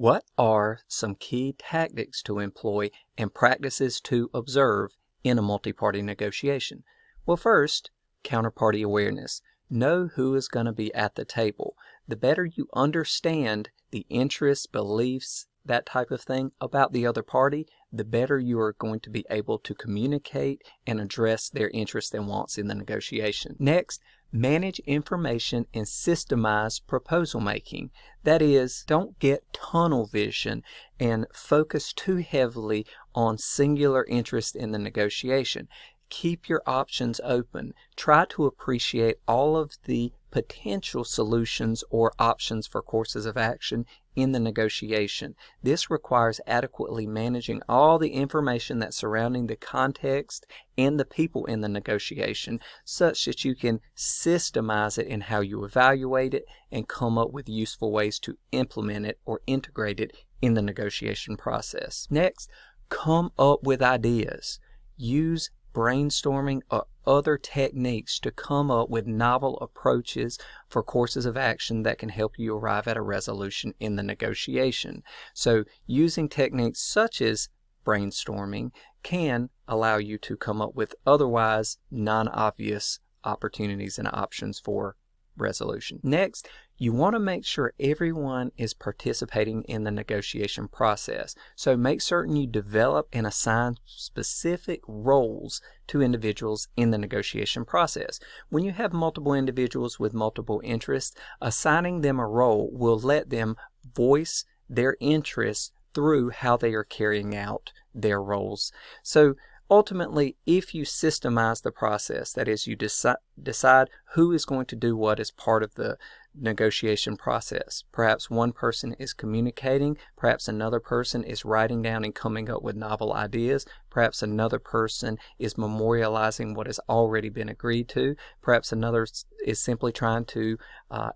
What are some key tactics to employ and practices to observe in a multi-party negotiation? Well, first, counterparty awareness. Know who is going to be at the table. The better you understand the interests, beliefs, that type of thing about the other party, the better you are going to be able to communicate and address their interests and wants in the negotiation. Next, manage information and systemize proposal making. That is, don't get tunnel vision and focus too heavily on singular interest in the negotiation. Keep your options open. Try to appreciate all of the potential solutions or options for courses of action in the negotiation. This requires adequately managing all the information that's surrounding the context and the people in the negotiation, such that you can systemize it in how you evaluate it and come up with useful ways to implement it or integrate it in the negotiation process. Next, come up with ideas. Use brainstorming or other techniques to come up with novel approaches for courses of action that can help you arrive at a resolution in the negotiation. So using techniques such as brainstorming can allow you to come up with otherwise non-obvious opportunities and options for resolution. Next, you want to make sure everyone is participating in the negotiation process. So make certain you develop and assign specific roles to individuals in the negotiation process. When you have multiple individuals with multiple interests, assigning them a role will let them voice their interests through how they are carrying out their roles. So ultimately, if you systemize the process, that is, you decide who is going to do what as part of the negotiation process. Perhaps one person is communicating, perhaps another person is writing down and coming up with novel ideas, perhaps another person is memorializing what has already been agreed to, perhaps another is simply trying to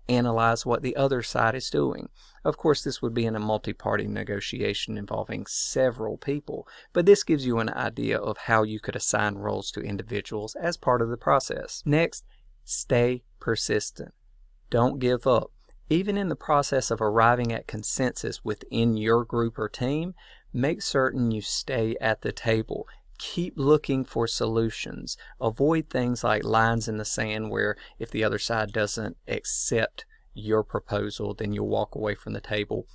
analyze what the other side is doing. Of course, this would be in a multi-party negotiation involving several people, but this gives you an idea of how you could assign roles to individuals as part of the process. Next, stay persistent. Don't give up. Even in the process of arriving at consensus within your group or team, make certain you stay at the table. Keep looking for solutions. Avoid things like lines in the sand where if the other side doesn't accept your proposal, then you'll walk away from the table,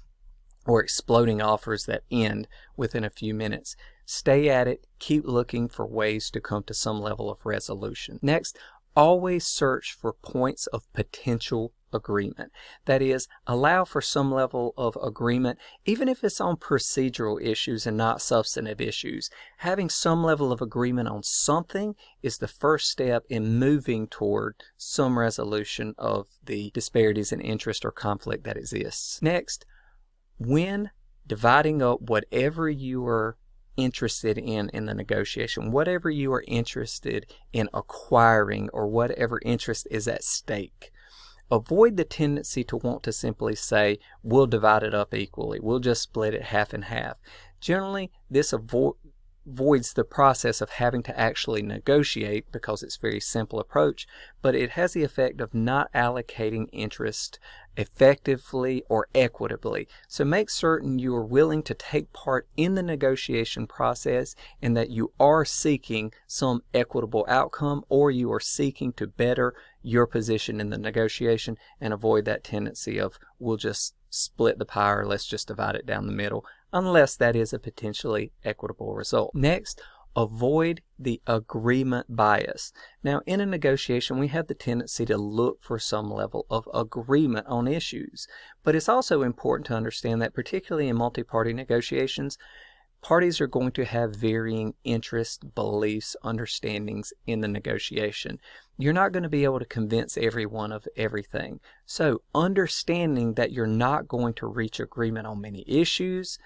or exploding offers that end within a few minutes. Stay at it. Keep looking for ways to come to some level of resolution. Next, always search for points of potential agreement. That is, allow for some level of agreement, even if it's on procedural issues and not substantive issues. Having some level of agreement on something is the first step in moving toward some resolution of the disparities in interest or conflict that exists. Next, when dividing up whatever you are interested in the negotiation, whatever you are interested in acquiring or whatever interest is at stake, avoid the tendency to want to simply say, we'll divide it up equally, we'll just split it half and half. Generally, this avoids the process of having to actually negotiate because it's a very simple approach, but it has the effect of not allocating interest effectively or equitably. So make certain you are willing to take part in the negotiation process and that you are seeking some equitable outcome, or you are seeking to better your position in the negotiation, and avoid that tendency of we'll just split the pie or let's just divide it down the middle, unless that is a potentially equitable result. Next, avoid the agreement bias. Now, in a negotiation, we have the tendency to look for some level of agreement on issues, but it's also important to understand that particularly in multi-party negotiations, parties are going to have varying interests, beliefs, understandings in the negotiation. You're not going to be able to convince everyone of everything. So understanding that you're not going to reach agreement on many issues,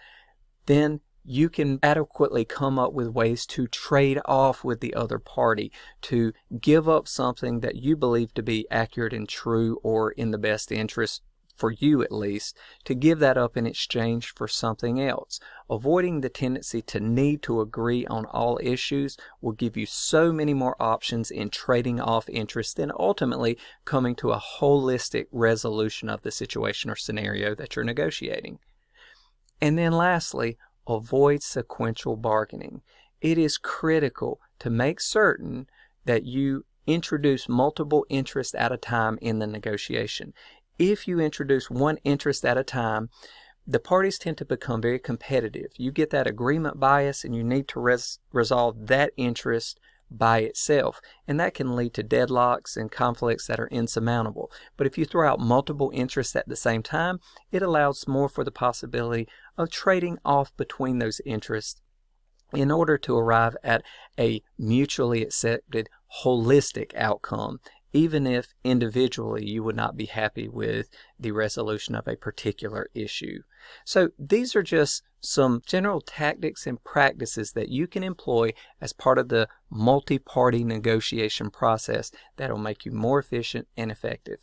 then you can adequately come up with ways to trade off with the other party, to give up something that you believe to be accurate and true or in the best interest for you at least, to give that up in exchange for something else. Avoiding the tendency to need to agree on all issues will give you so many more options in trading off interest and ultimately coming to a holistic resolution of the situation or scenario that you're negotiating. And then lastly, avoid sequential bargaining. It is critical to make certain that you introduce multiple interests at a time in the negotiation. If you introduce one interest at a time, the parties tend to become very competitive. You get that agreement bias, and you need to resolve that interest by itself, and that can lead to deadlocks and conflicts that are insurmountable. But if you throw out multiple interests at the same time, it allows more for the possibility of trading off between those interests in order to arrive at a mutually accepted holistic outcome, even if individually you would not be happy with the resolution of a particular issue. So these are just some general tactics and practices that you can employ as part of the multi-party negotiation process that will make you more efficient and effective.